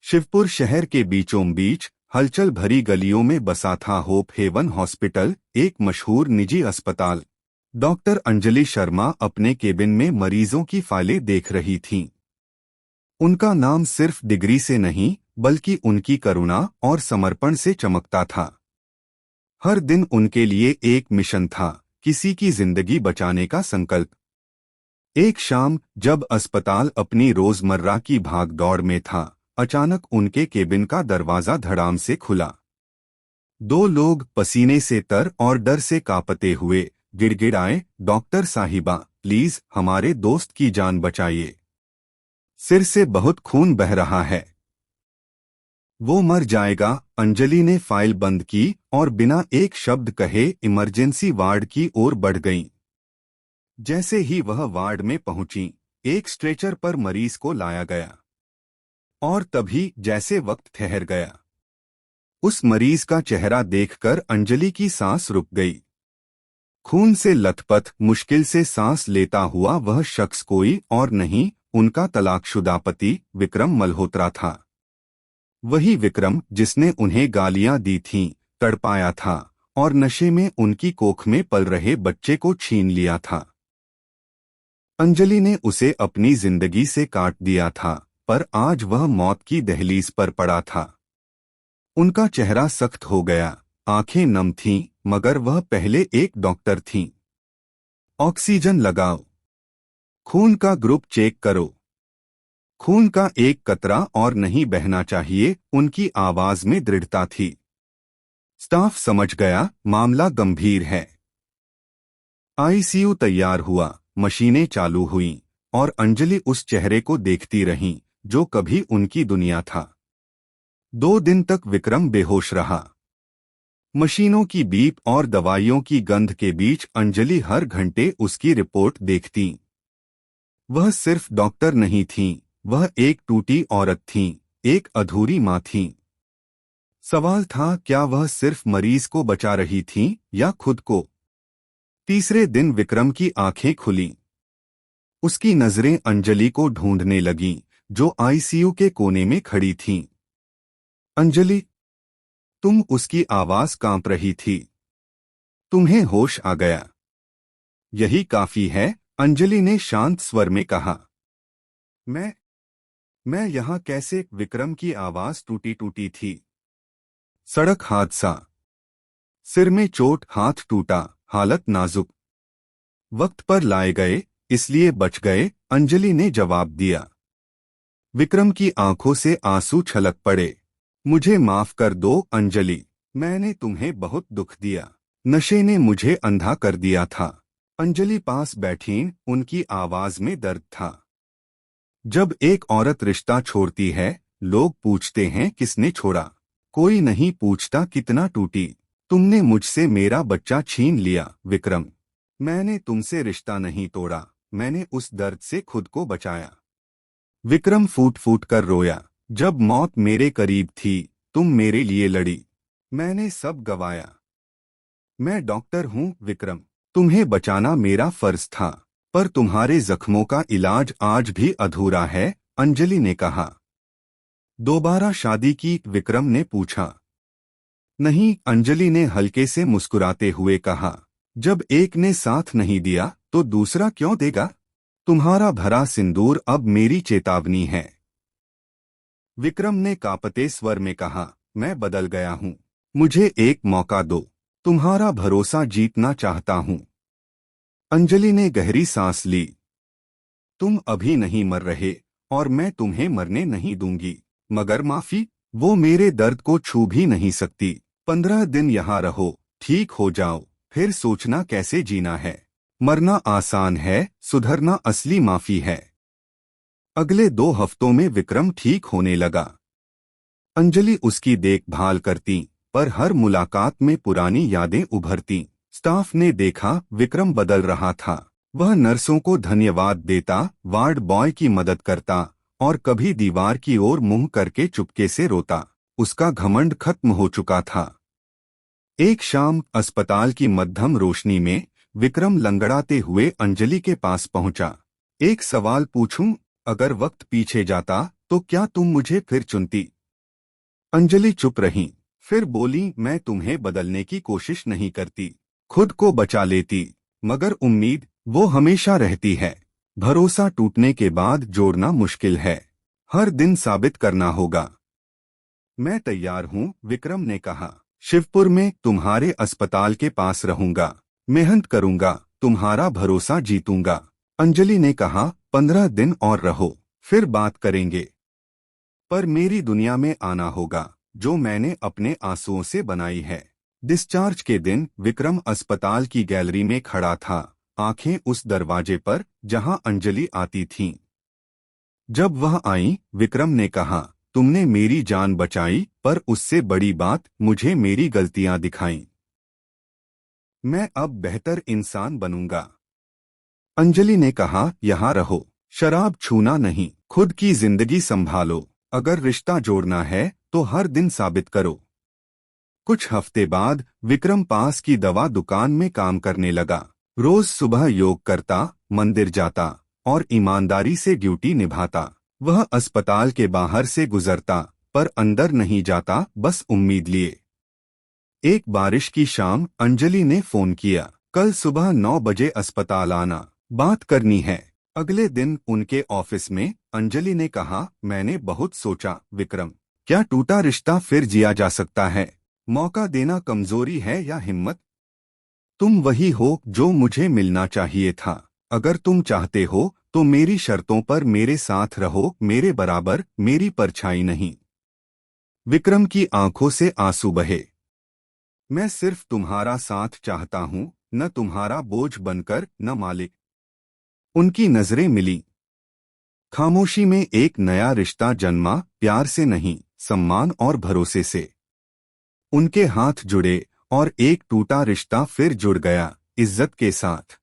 शिवपुर शहर के बीचों बीच हलचल भरी गलियों में बसा था होप हेवन हॉस्पिटल, एक मशहूर निजी अस्पताल। डॉक्टर अंजलि शर्मा अपने केबिन में मरीजों की फाइलें देख रही थीं। उनका नाम सिर्फ डिग्री से नहीं बल्कि उनकी करुणा और समर्पण से चमकता था। हर दिन उनके लिए एक मिशन था, किसी की जिंदगी बचाने का संकल्प। एक शाम जब अस्पताल अपनी रोजमर्रा की भागदौड़ में था, अचानक उनके केबिन का दरवाजा धड़ाम से खुला। दो लोग पसीने से तर और डर से कांपते हुए गिड़गिड़ाए, डॉक्टर साहिबा, प्लीज हमारे दोस्त की जान बचाइए। सिर से बहुत खून बह रहा है, वो मर जाएगा। अंजलि ने फाइल बंद की और बिना एक शब्द कहे इमरजेंसी वार्ड की ओर बढ़ गईं। जैसे ही वह वार्ड में पहुंची, एक स्ट्रेचर पर मरीज को लाया गया और तभी जैसे वक्त ठहर गया। उस मरीज का चेहरा देखकर अंजलि की सांस रुक गई। खून से लथपथ मुश्किल से सांस लेता हुआ वह शख्स कोई और नहीं, उनका तलाकशुदा पति विक्रम मल्होत्रा था। वही विक्रम जिसने उन्हें गालियां दी थीं, तड़पाया था और नशे में उनकी कोख में पल रहे बच्चे को छीन लिया था। अंजलि ने उसे अपनी जिंदगी से काट दिया था, पर आज वह मौत की दहलीज पर पड़ा था। उनका चेहरा सख्त हो गया, आंखें नम थीं, मगर वह पहले एक डॉक्टर थीं। ऑक्सीजन लगाओ, खून का ग्रुप चेक करो, खून का एक कतरा और नहीं बहना चाहिए। उनकी आवाज में दृढ़ता थी। स्टाफ समझ गया, मामला गंभीर है। आईसीयू तैयार हुआ, मशीनें चालू हुईं और अंजलि उस चेहरे को देखती रहीं जो कभी उनकी दुनिया था। 2 दिन तक विक्रम बेहोश रहा। मशीनों की बीप और दवाइयों की गंध के बीच अंजलि हर घंटे उसकी रिपोर्ट देखती। वह सिर्फ डॉक्टर नहीं थीं, वह एक टूटी औरत थीं, एक अधूरी माँ थीं। सवाल था, क्या वह सिर्फ मरीज को बचा रही थीं या खुद को? तीसरे दिन विक्रम की आंखें खुलीं। उसकी नजरें अंजलि को ढूंढने लगीं, जो आईसीयू के कोने में खड़ी थीं। अंजलि, तुम। उसकी आवाज कांप रही थी। तुम्हें होश आ गया? यही काफी है, अंजलि ने शांत स्वर में कहा। मैं यहां कैसे? विक्रम की आवाज टूटी टूटी थी। सड़क हादसा, सिर में चोट, हाथ टूटा, हालत नाजुक। वक्त पर लाए गए, इसलिए बच गए, अंजलि ने जवाब दिया। विक्रम की आंखों से आंसू छलक पड़े। मुझे माफ कर दो अंजलि, मैंने तुम्हें बहुत दुख दिया। नशे ने मुझे अंधा कर दिया था। अंजलि पास बैठी, उनकी आवाज में दर्द था। जब एक औरत रिश्ता छोड़ती है, लोग पूछते हैं किसने छोड़ा। कोई नहीं पूछता कितना टूटी। तुमने मुझसे मेरा बच्चा छीन लिया विक्रम। मैंने तुमसे रिश्ता नहीं तोड़ा, मैंने उस दर्द से खुद को बचाया। विक्रम फूट फूट कर रोया। जब मौत मेरे करीब थी, तुम मेरे लिए लड़ी। मैंने सब गवाया। मैं डॉक्टर हूँ विक्रम, तुम्हें बचाना मेरा फर्ज था, पर तुम्हारे जख्मों का इलाज आज भी अधूरा है, अंजलि ने कहा। दोबारा शादी की? विक्रम ने पूछा। नहीं, अंजलि ने हल्के से मुस्कुराते हुए कहा। जब एक ने साथ नहीं दिया तो दूसरा क्यों देगा? तुम्हारा भरा सिंदूर अब मेरी चेतावनी है। विक्रम ने कांपते स्वर में कहा, मैं बदल गया हूँ, मुझे एक मौका दो, तुम्हारा भरोसा जीतना चाहता हूँ। अंजलि ने गहरी सांस ली। तुम अभी नहीं मर रहे और मैं तुम्हें मरने नहीं दूंगी, मगर माफी? वो मेरे दर्द को छू भी नहीं सकती। 15 दिन यहाँ रहो, ठीक हो जाओ, फिर सोचना कैसे जीना है। मरना आसान है, सुधरना असली माफी है। अगले 2 हफ्तों में विक्रम ठीक होने लगा। अंजलि उसकी देखभाल करती, पर हर मुलाकात में पुरानी यादें उभरती। स्टाफ ने देखा विक्रम बदल रहा था। वह नर्सों को धन्यवाद देता, वार्ड बॉय की मदद करता और कभी दीवार की ओर मुंह करके चुपके से रोता। उसका घमंड खत्म हो चुका था। एक शाम अस्पताल की मध्यम रोशनी में विक्रम लंगड़ाते हुए अंजलि के पास पहुंचा। एक सवाल पूछूं? अगर वक्त पीछे जाता तो क्या तुम मुझे फिर चुनती? अंजलि चुप रही, फिर बोली, मैं तुम्हें बदलने की कोशिश नहीं करती, खुद को बचा लेती, मगर उम्मीद वो हमेशा रहती है। भरोसा टूटने के बाद जोड़ना मुश्किल है, हर दिन साबित करना होगा। मैं तैयार हूँ, विक्रम ने कहा। शिवपुर में तुम्हारे अस्पताल के पास रहूंगा, मेहनत करूंगा, तुम्हारा भरोसा जीतूंगा। अंजलि ने कहा, 15 दिन और रहो, फिर बात करेंगे, पर मेरी दुनिया में आना होगा, जो मैंने अपने आंसुओं से बनाई है। डिस्चार्ज के दिन विक्रम अस्पताल की गैलरी में खड़ा था, आंखें उस दरवाजे पर जहां अंजलि आती थीं। जब वह आई, विक्रम ने कहा, तुमने मेरी जान बचाई, पर उससे बड़ी बात मुझे मेरी गलतियां दिखाईं। मैं अब बेहतर इंसान बनूंगा। अंजलि ने कहा, यहाँ रहो, शराब छूना नहीं, खुद की जिंदगी संभालो, अगर रिश्ता जोड़ना है तो हर दिन साबित करो। कुछ हफ्ते बाद विक्रम पास की दवा दुकान में काम करने लगा। रोज सुबह योग करता, मंदिर जाता और ईमानदारी से ड्यूटी निभाता। वह अस्पताल के बाहर से गुजरता, पर अंदर नहीं जाता, बस उम्मीद लिए। एक बारिश की शाम अंजलि ने फोन किया, कल सुबह 9 बजे अस्पताल आना, बात करनी है। अगले दिन उनके ऑफिस में अंजलि ने कहा, मैंने बहुत सोचा विक्रम, क्या टूटा रिश्ता फिर जिया जा सकता है? मौका देना कमजोरी है या हिम्मत? तुम वही हो जो मुझे मिलना चाहिए था। अगर तुम चाहते हो तो मेरी शर्तों पर मेरे साथ रहो, मेरे बराबर, मेरी परछाई नहीं। विक्रम की आंखों से आंसू बहे। मैं सिर्फ तुम्हारा साथ चाहता हूँ, न तुम्हारा बोझ बनकर, न मालिक। उनकी नजरें मिली। खामोशी में एक नया रिश्ता जन्मा, प्यार से नहीं, सम्मान और भरोसे से। उनके हाथ जुड़े और एक टूटा रिश्ता फिर जुड़ गया, इज्जत के साथ।